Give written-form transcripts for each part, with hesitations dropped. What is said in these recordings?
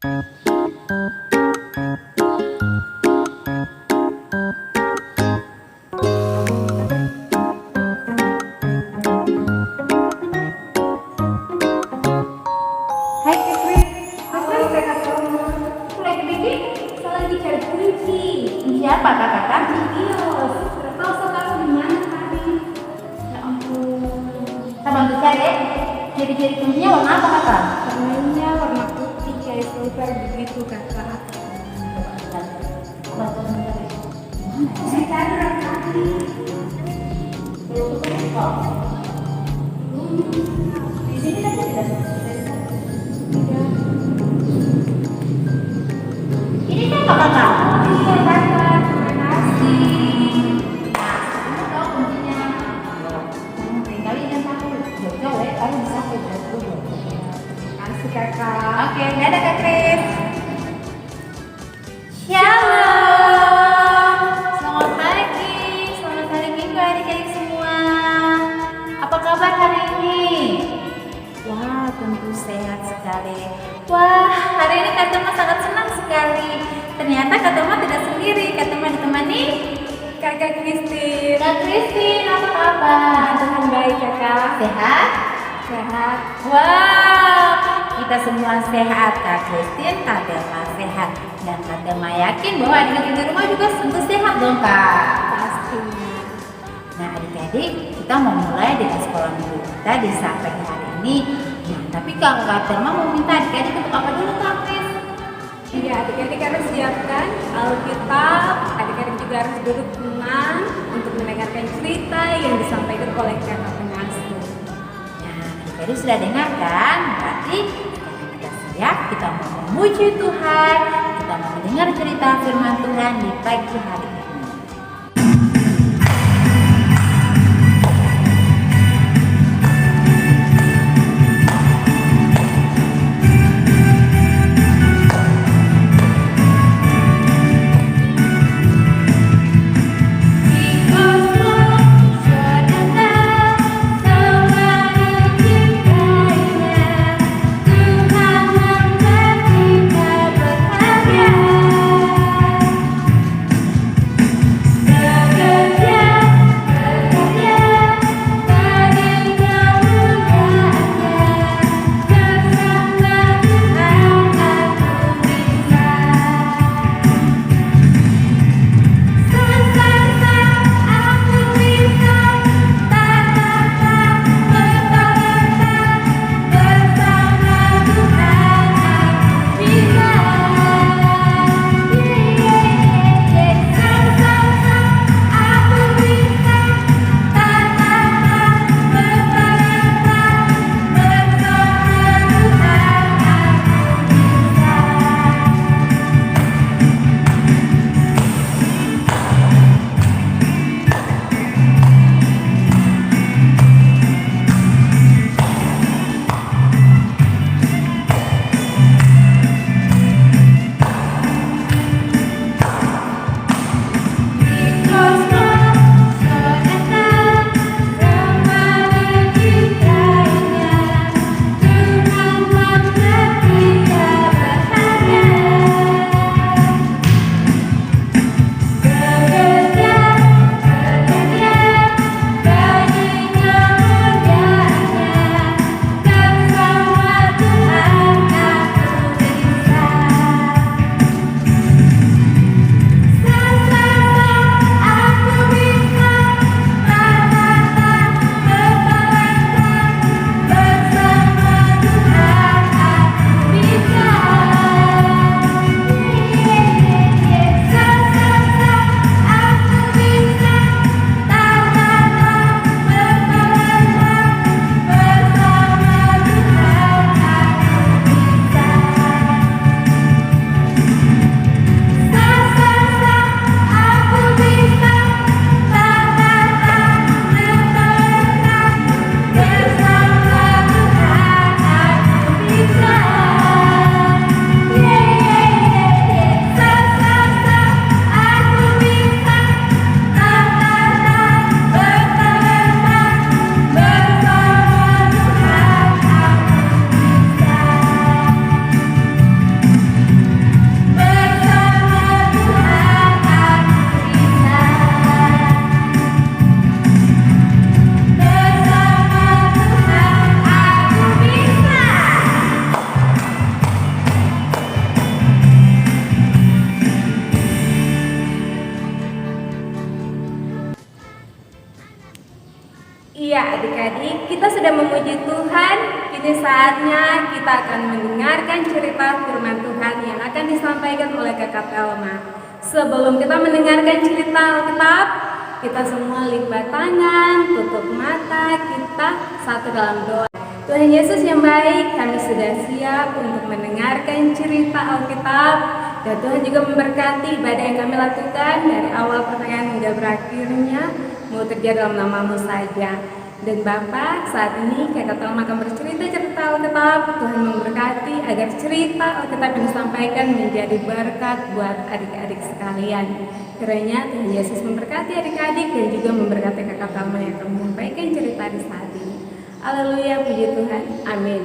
Hai Kekri, halo kakak kamu. Aku lagi bikin, saya lagi cari kunci. Siapa kakak? Bios. Tahu saudara di mana tadi? Ya ampun. Kita bantu cari ya. Ciri-ciri kuncinya warna apa kakak? Warnanya warna putih kayak silver begitu kakak. Bantu mencari. Saya cari tadi. Di sini kan tidak. Ini kan kakak. Iya kakak, terima kasih. Nah, kamu tahu kuncinya. Tinggal ini satu. Jauh-jauh ya, kamu bisa jauh dulu. Kasih kakak. Oke, dadah Kak Kris. Shalom. Selamat pagi. Selamat hari Minggu adik-adik semua. Apa kabar hari ini? Wah, tentu sehat sekali. Wah, hari ini Kak Tama sangat senang sekali. Ternyata Kak Tama tidak sendiri. Kak Tama ditemani Kakak Kristin. Kak Kristin. Apa kabar? Dengan baik kakak. Sehat? Sehat. Wow, kita semua sehat. Kak Kristin, Kak Tama sehat. Dan Kak Tama yakin bahwa adik-adik di rumah juga tentu sehat dong Kak. Pastinya. Nah adik-adik, kita mau mulai dengan sekolah minggu kita di saat pagi hari ini. Nah, tapi kalau Kak Tama mau minta adik-adik untuk apa dulu Kak Kris? Iya, adik-adik harus siapkan Alkitab. Adik-adik juga harus duduk tenang untuk mendengarkan cerita yang disampaikan oleh kakak pengasuh. Nah, adik-adik sudah dengar kan? Berarti sekarang kita siap, kita mau memuji Tuhan, kita mau mendengar cerita firman Tuhan di pagi hari ini. adik-adik, kita sudah memuji Tuhan. Kini saatnya kita akan mendengarkan cerita firman Tuhan yang akan disampaikan oleh Kakak Telma. Sebelum kita mendengarkan cerita Alkitab, kita semua lipat tangan, tutup mata, kita satu dalam doa. Tuhan Yesus yang baik, kami sudah siap untuk mendengarkan cerita Alkitab. Dan Tuhan juga memberkati ibadah yang kami lakukan dari awal pertengahan hingga berakhirnya. Mau terjadi dalam nama-Mu saja. Dan Bapak, saat ini Kakak Telma akan bercerita Alkitab. Tuhan memberkati agar cerita Alkitab yang disampaikan menjadi berkat buat adik-adik sekalian. Kiranya Tuhan Yesus memberkati adik-adik dan juga memberkati Kakak Telma yang akan menyampaikan cerita di saat ini. Haleluya, puji Tuhan. Amin.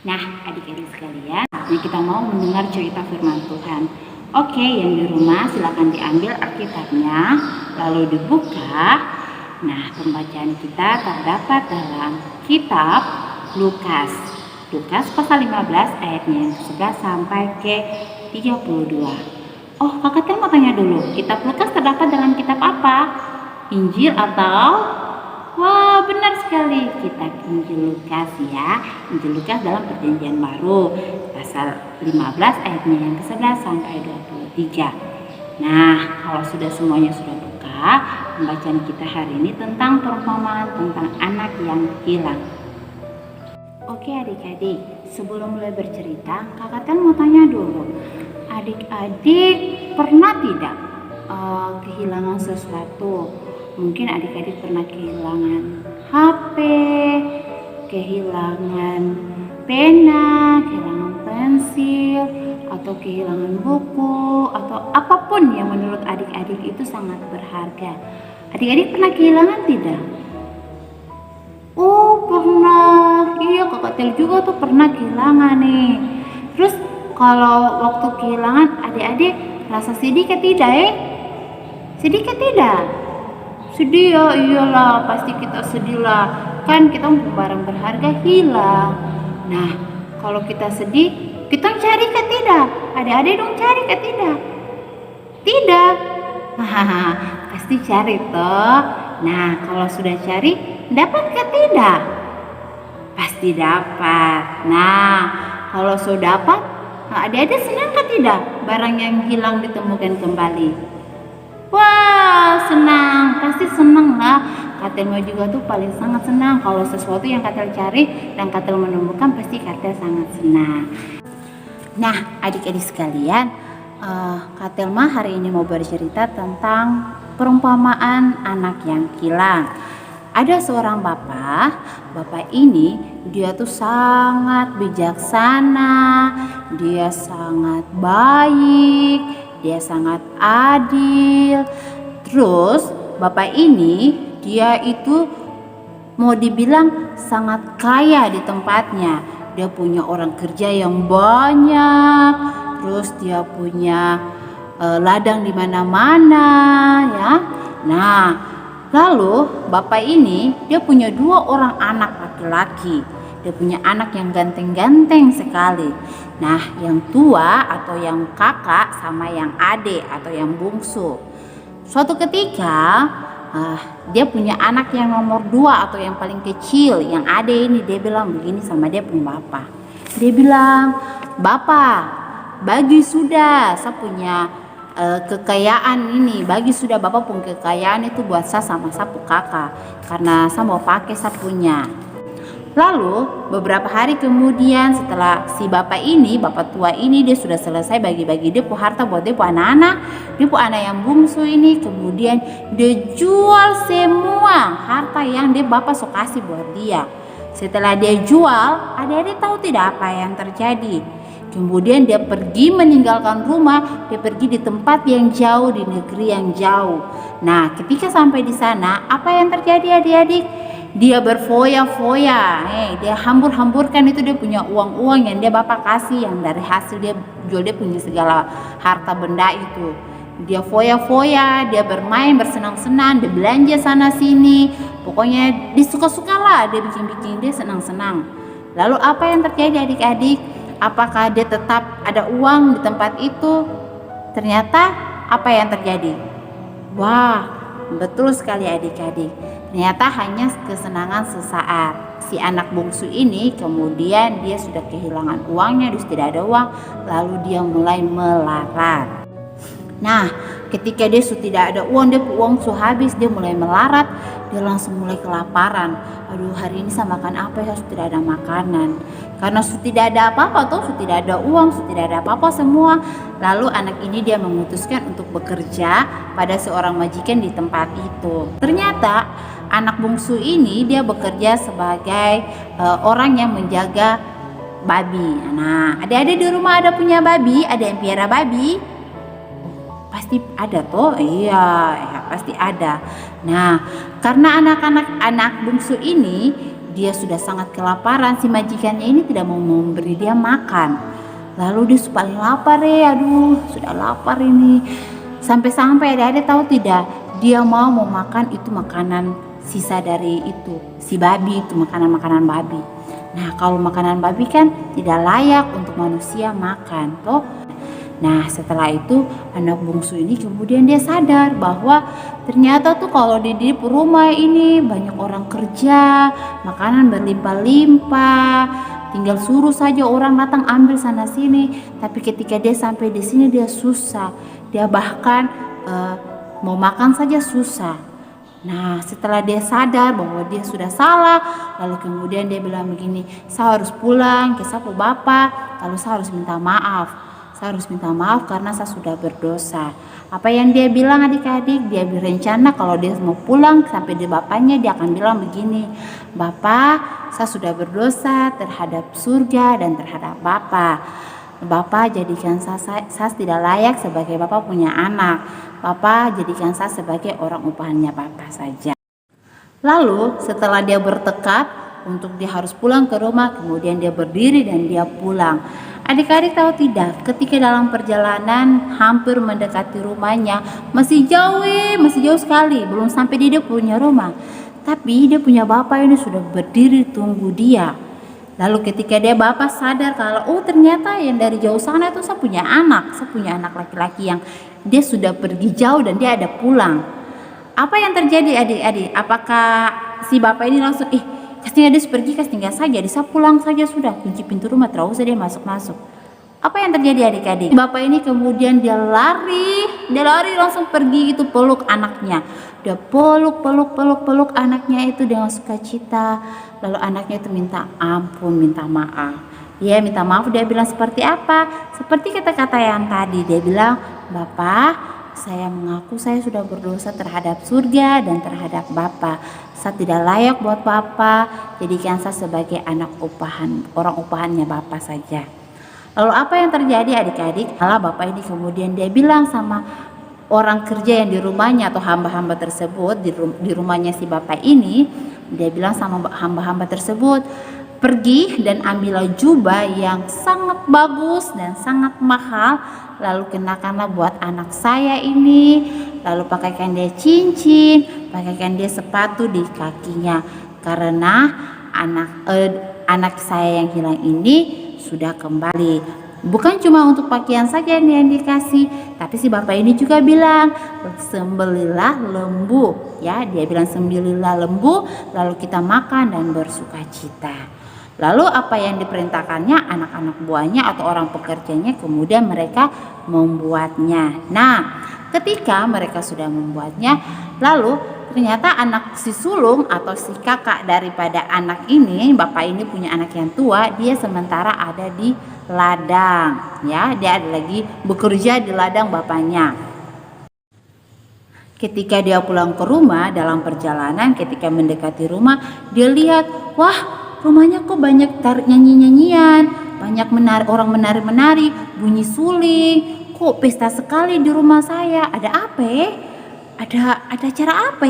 Nah, adik-adik sekalian, saatnya kita mau mendengar cerita firman Tuhan. Oke, yang di rumah silakan diambil Alkitabnya, lalu dibuka. Nah, pembacaan kita terdapat dalam kitab Lukas. Lukas pasal 15 ayatnya yang ke-11 sampai ke 32. Oh, Kakak Tel mau tanya dulu, kitab Lukas terdapat dalam kitab apa? Injil atau? Wah, benar sekali, kitab Injil Lukas ya. Injil Lukas dalam Perjanjian Baru, pasal 15 ayatnya yang ke-11 sampai 23. Nah, kalau sudah semuanya sudah buka, pembacaan kita hari ini tentang perumpamaan tentang anak yang hilang. Oke adik-adik, sebelum mulai bercerita, Kakak Tel mau tanya dulu. Adik-adik pernah tidak kehilangan sesuatu? Mungkin adik-adik pernah kehilangan HP, kehilangan pena, kehilangan pensil, atau kehilangan buku, atau apapun yang menurut adik-adik itu sangat berharga. Adik-adik pernah kehilangan tidak? Oh, pernah. Iya, Kakak Tel juga tuh pernah kehilangan nih. Terus kalau waktu kehilangan, adik-adik rasa sedih ke tidak? Sedih ke tidak? Sedih ya, iyalah, pasti kita sedih lah. Kan kita barang berharga hilang. Nah, kalau kita sedih, kita cari ke tidak? Adik-adik dong cari ke tidak? Tidak. Hahaha, pasti cari toh. Nah, kalau sudah cari, dapat ke tidak? Pasti dapat. Nah, kalau sudah dapat, adik-adik senang ke tidak? Barang yang hilang ditemukan kembali. Wah, senang, pasti senang lah. Katel juga tuh paling sangat senang kalau sesuatu yang Katel cari dan Katel menemukan, pasti Katel sangat senang. Nah, adik-adik sekalian, Katel hari ini mau bercerita tentang perumpamaan anak yang hilang. Ada seorang bapak ini dia tuh sangat bijaksana, dia sangat baik, dia sangat adil. Terus bapak ini dia itu mau dibilang sangat kaya di tempatnya. Dia punya orang kerja yang banyak. Terus dia punya ladang di mana-mana ya. Nah, lalu bapak ini dia punya 2 orang anak laki-laki. Dia punya anak yang ganteng-ganteng sekali. Nah, yang tua atau yang kakak sama yang adik atau yang bungsu. Suatu ketika dia punya anak yang nomor 2 atau yang paling kecil, yang adik ini. Dia bilang begini sama dia punya bapak. Dia bilang, "Bapak, bagi sudah saya punya kekayaan ini, bagi sudah bapak punya kekayaan itu buat saya sama sapu kakak, karena saya mau pakai saya punya." Lalu beberapa hari kemudian setelah si bapak tua ini dia sudah selesai bagi-bagi dia harta buat dia anak-anak, dia anak yang bungsu ini, kemudian dia jual semua harta yang dia bapak sok kasih buat dia. Setelah dia jual, adik-adik tahu tidak apa yang terjadi? Kemudian dia pergi meninggalkan rumah, dia pergi di tempat yang jauh, di negeri yang jauh. Nah, ketika sampai di sana, apa yang terjadi adik-adik? Dia berfoya-foya, dia hambur-hamburkan itu dia punya uang-uang yang dia bapak kasih, yang dari hasil dia jual dia punya segala harta benda itu. Dia foya-foya, dia bermain, bersenang-senang, dia belanja sana sini, pokoknya disuka-suka lah, dia bikin-bikin, dia senang-senang. Lalu apa yang terjadi adik-adik? Apakah dia tetap ada uang di tempat itu? Ternyata apa yang terjadi? Wah, betul sekali adik-adik. ternyata hanya kesenangan sesaat. Si anak bungsu ini kemudian dia sudah kehilangan uangnya, dia tidak ada uang, lalu dia mulai melarat. Nah, ketika dia sudah tidak ada uang, uang sudah habis, dia mulai melarat, dia langsung mulai kelaparan. Aduh, hari ini saya makan apa ya, sudah tidak ada makanan. Karena sudah tidak ada apa-apa tuh, sudah tidak ada uang, sudah tidak ada apa-apa semua. Lalu anak ini dia memutuskan untuk bekerja pada seorang majikan di tempat itu. Ternyata anak bungsu ini dia bekerja sebagai orang yang menjaga babi. Nah, adik-adik di rumah ada punya babi, ada yang piara babi? Pasti ada toh, iya pasti ada. Nah, karena anak bungsu ini dia sudah sangat kelaparan, si majikannya ini tidak mau memberi dia makan. Lalu dia paling lapar ya, aduh sudah lapar ini. Sampai-sampai adik-adik tahu tidak, dia mau makan itu makanan sisa dari itu si babi, itu makanan babi. Nah, kalau makanan babi kan tidak layak untuk manusia makan toh. Nah, setelah itu anak bungsu ini kemudian dia sadar bahwa ternyata tuh kalau di rumah ini banyak orang kerja, makanan berlimpah-limpah, tinggal suruh saja orang datang ambil sana sini. Tapi ketika dia sampai di sini dia susah, dia bahkan mau makan saja susah. Nah, setelah dia sadar bahwa dia sudah salah, lalu kemudian dia bilang begini, saya harus pulang ke sapu bapak, lalu saya harus minta maaf. Saya harus minta maaf karena saya sudah berdosa. Apa yang dia bilang adik-adik? Dia berencana kalau dia mau pulang sampai di bapaknya, dia akan bilang begini, Bapak, saya sudah berdosa terhadap surga dan terhadap Bapak. Bapak jadikan saya tidak layak sebagai Bapak punya anak. Bapak jadikan saya sebagai orang upahannya Bapak saja. Lalu setelah dia bertekad untuk dia harus pulang ke rumah, kemudian dia berdiri dan dia pulang. Adik-adik tahu tidak, ketika dalam perjalanan hampir mendekati rumahnya, masih jauh sekali, belum sampai dia punya rumah. Tapi dia punya bapak ini sudah berdiri tunggu dia. Lalu ketika dia bapak sadar kalau ternyata yang dari jauh sana itu saya punya anak laki-laki yang dia sudah pergi jauh dan dia ada pulang. Apa yang terjadi adik-adik? Apakah si bapak ini langsung kasih dia pergi, tinggal saja, dia pulang saja sudah, kunci pintu rumah, terus dia masuk. Apa yang terjadi adik-adik? Bapak ini kemudian dia lari langsung pergi itu peluk anaknya. Dia peluk anaknya itu dengan sukacita. Lalu anaknya itu minta ampun, minta maaf. Dia minta maaf, dia bilang seperti apa? Seperti kata-kata yang tadi, dia bilang, Bapak, saya mengaku saya sudah berdosa terhadap surga dan terhadap Bapak. Saya tidak layak buat Bapak, jadikan saya sebagai anak orang upahannya Bapak saja. Lalu apa yang terjadi adik-adik? Kalau Bapak ini kemudian dia bilang sama orang kerja yang di rumahnya atau hamba-hamba tersebut di rumahnya si Bapak ini, dia bilang sama hamba-hamba tersebut, pergi dan ambillah jubah yang sangat bagus dan sangat mahal, lalu kenakanlah buat anak saya ini, lalu pakaikan dia cincin, pakaikan dia sepatu di kakinya, karena anak saya yang hilang ini sudah kembali. Bukan cuma untuk pakaian saja yang dikasih, tapi si bapak ini juga bilang, sembelilah lembu, ya, dia bilang sembelilah lembu, lalu kita makan dan bersukacita. Lalu apa yang diperintahkannya, anak-anak buahnya atau orang pekerjanya kemudian mereka membuatnya. Nah, ketika mereka sudah membuatnya, lalu ternyata anak si sulung atau si kakak daripada anak ini, bapak ini punya anak yang tua, dia sementara ada di ladang, ya, dia ada lagi bekerja di ladang bapaknya. Ketika dia pulang ke rumah dalam perjalanan, ketika mendekati rumah, dia lihat, wah, rumahnya kok banyak nyanyi-nyanyian, banyak orang menari-menari, bunyi suling, kok pesta sekali di rumah saya. Ada apa? Ada acara apa?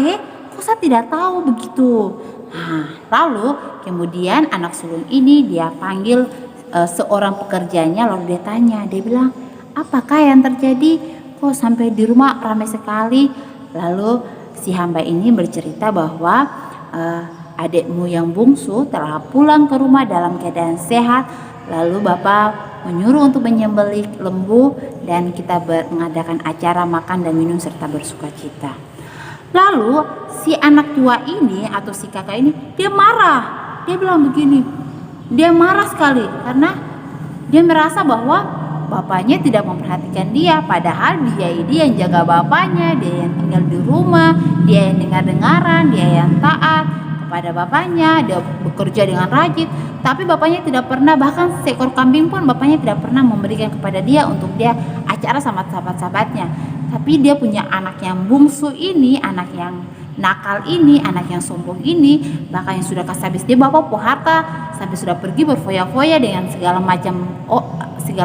Kok saya tidak tahu begitu. Nah, lalu kemudian anak sulung ini dia panggil seorang pekerjanya, lalu dia tanya, dia bilang, apakah yang terjadi? Kok sampai di rumah ramai sekali? Lalu si hamba ini bercerita bahwa adikmu yang bungsu telah pulang ke rumah dalam keadaan sehat. Lalu bapak menyuruh untuk menyembelih lembu dan kita mengadakan acara makan dan minum serta bersukacita. Lalu si anak tua ini atau si kakak ini dia marah. Dia bilang begini, dia marah sekali karena dia merasa bahwa bapaknya tidak memperhatikan dia, padahal dia ini yang jaga bapaknya, dia yang tinggal di rumah, dia yang dengar-dengaran, dia yang taat kepada bapaknya, dia bekerja dengan rajin, tapi bapaknya tidak pernah, bahkan seekor kambing pun bapaknya tidak pernah memberikan kepada dia untuk dia acara sama sahabat-sahabatnya. Tapi dia punya anak yang bungsu ini, anak yang nakal ini, anak yang sombong ini, bahkan yang sudah kasih habis dia bawa harta sampai sudah pergi berfoya-foya dengan segala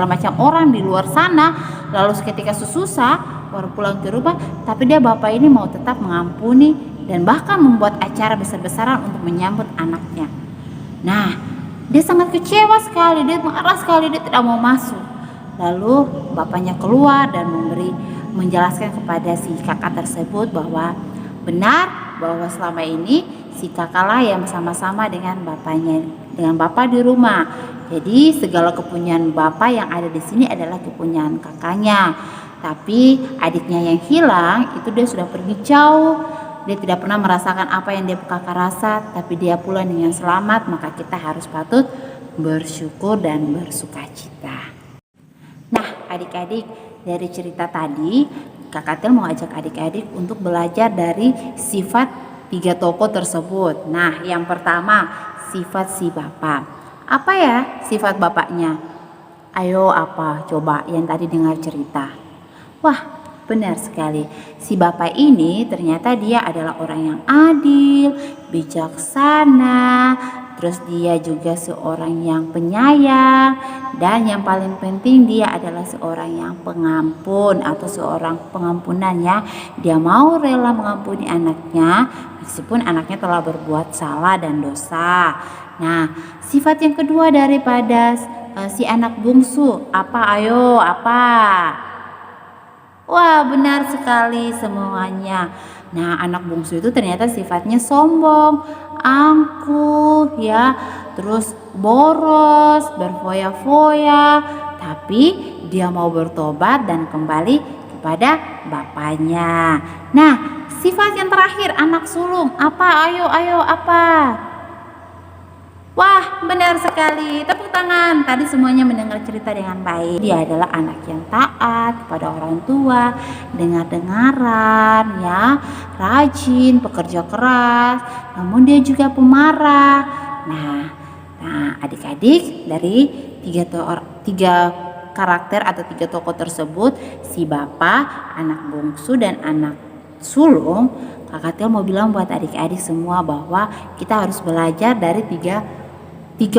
macam orang di luar sana. Lalu ketika susah baru pulang ke rumah, tapi dia bapak ini mau tetap mengampuni dan bahkan membuat acara besar-besaran untuk menyambut anaknya. Nah, dia sangat kecewa sekali, dia marah sekali, dia tidak mau masuk. Lalu bapaknya keluar dan menjelaskan kepada si kakak tersebut bahwa benar bahwa selama ini si kakaklah yang sama-sama dengan bapaknya, dengan bapak di rumah. Jadi segala kepunyaan bapak yang ada di sini adalah kepunyaan kakaknya. Tapi adiknya yang hilang itu dia sudah pergi jauh. Dia tidak pernah merasakan apa yang dia kakak rasa, tapi dia pulang dengan selamat. Maka kita harus patut bersyukur dan bersukacita. Nah, adik-adik, dari cerita tadi Kak Katil mau ajak adik-adik untuk belajar dari sifat 3 tokoh tersebut. Nah, yang pertama sifat si bapak. Apa ya sifat bapaknya? Ayo apa? Coba yang tadi dengar cerita. Wah, benar sekali. Si bapak ini ternyata dia adalah orang yang adil, bijaksana, terus dia juga seorang yang penyayang, dan yang paling penting dia adalah seorang yang pengampun atau seorang pengampunan ya. Dia mau rela mengampuni anaknya meskipun anaknya telah berbuat salah dan dosa. Nah, sifat yang kedua daripada si anak bungsu, apa? Ayo, apa? Wah, benar sekali semuanya. Nah, anak bungsu itu ternyata sifatnya sombong, angkuh ya, terus boros, berfoya-foya, tapi dia mau bertobat dan kembali kepada bapaknya. Nah, sifat yang terakhir anak sulung, apa? Ayo, apa? Wah, benar sekali. Tepuk tangan. Tadi semuanya mendengar cerita dengan baik. Dia adalah anak yang taat kepada orang tua, dengar-dengaran ya, rajin, pekerja keras, namun dia juga pemarah. Nah, adik-adik, dari tiga karakter atau 3 tokoh tersebut, si bapak, anak bungsu, dan anak sulung, Kak Katil mau bilang buat adik-adik semua bahwa kita harus belajar dari tiga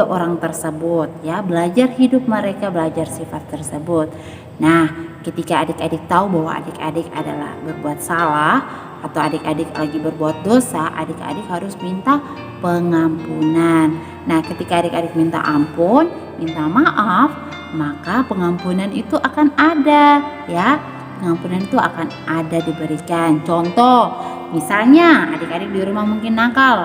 orang tersebut ya, belajar hidup mereka, belajar sifat tersebut. Nah, ketika adik-adik tahu bahwa adik-adik adalah berbuat salah atau adik-adik lagi berbuat dosa, adik-adik harus minta pengampunan. Nah, ketika adik-adik minta ampun, minta maaf, maka pengampunan itu akan ada ya. Pengampunan itu akan ada diberikan. Contoh, misalnya adik-adik di rumah mungkin nakal,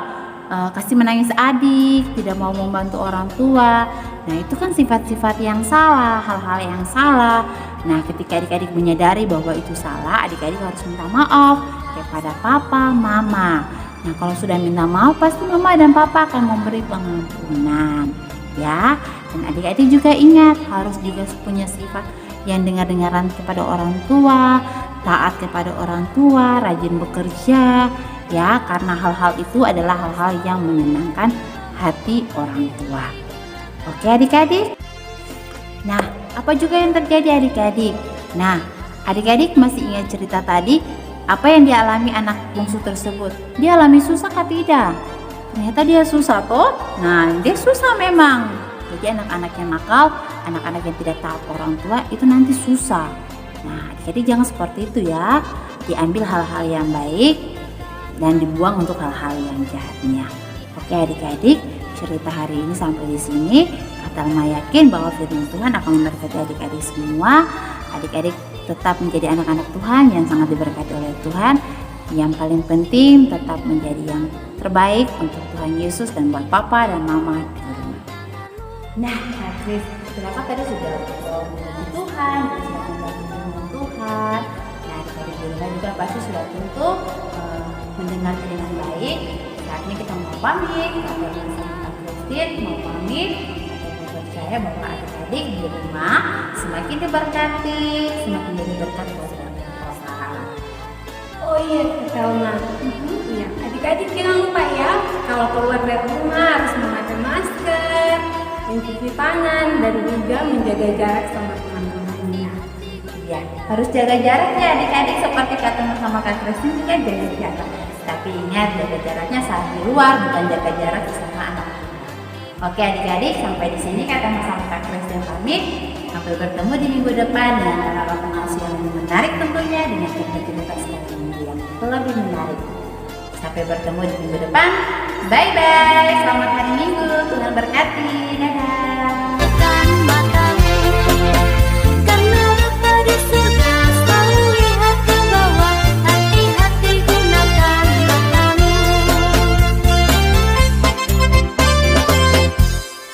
kasih menangis adik, tidak mau membantu orang tua. Nah, itu kan sifat-sifat yang salah, hal-hal yang salah. Nah, ketika adik-adik menyadari bahwa itu salah, adik-adik harus minta maaf kepada papa, mama. Nah, kalau sudah minta maaf, pasti mama dan papa akan memberi pengampunan ya. Dan adik-adik juga ingat, harus juga punya sifat yang dengar-dengaran kepada orang tua, taat kepada orang tua, rajin bekerja ya, karena hal-hal itu adalah hal-hal yang menyenangkan hati orang tua. Oke adik-adik. Nah, apa juga yang terjadi adik-adik? Nah, adik-adik masih ingat cerita tadi? Apa yang dialami anak bungsu tersebut? Dia alami susah kah tidak? Ternyata dia susah toh? Nah, dia susah memang. Jadi anak-anak yang nakal, anak-anak yang tidak taat orang tua itu nanti susah. Nah, adik-adik jangan seperti itu ya. Diambil hal-hal yang baik dan dibuang untuk hal-hal yang jahatnya. Oke adik-adik, cerita hari ini sampai di sini. Katalma yakin bahwa firman Tuhan akan memberkati adik-adik semua. Adik-adik tetap menjadi anak-anak Tuhan yang sangat diberkati oleh Tuhan. Yang paling penting tetap menjadi yang terbaik untuk Tuhan Yesus dan buat papa dan mama di rumah. Nah, Kris, kenapa tadi sudah memuji Tuhan, sudah membantu Tuhan. Nah, adik-adik di rumah juga pasti sudah tentu mendengarkan dengan baik. Saatnya kita mau pamit. Kata Kak Christine mau pamit. Saya percaya bahwa adik-adik di rumah semakin diberkati, semakin jadi berkat buat kita. Oh iya Kak Elma. Iya, adik-adik jangan lupa ya, kalau keluar dari rumah harus memakai masker, mencuci tangan, dan juga menjaga jarak sama teman-temannya. Ya, harus jaga jarak ya adik-adik, seperti kata sama Kak Christine juga jaga jarak. Tapi ingat, jaga jaraknya saat di luar, bukan jaga jarak sama anak. Oke adik-adik, sampai di sini kata sama Kak Christine pamit. Sampai bertemu di minggu depan dengan hal-hal yang menarik tentunya, dengan cerita-cerita yang lebih menarik. Sampai bertemu di minggu depan. Bye bye. Selamat hari Minggu.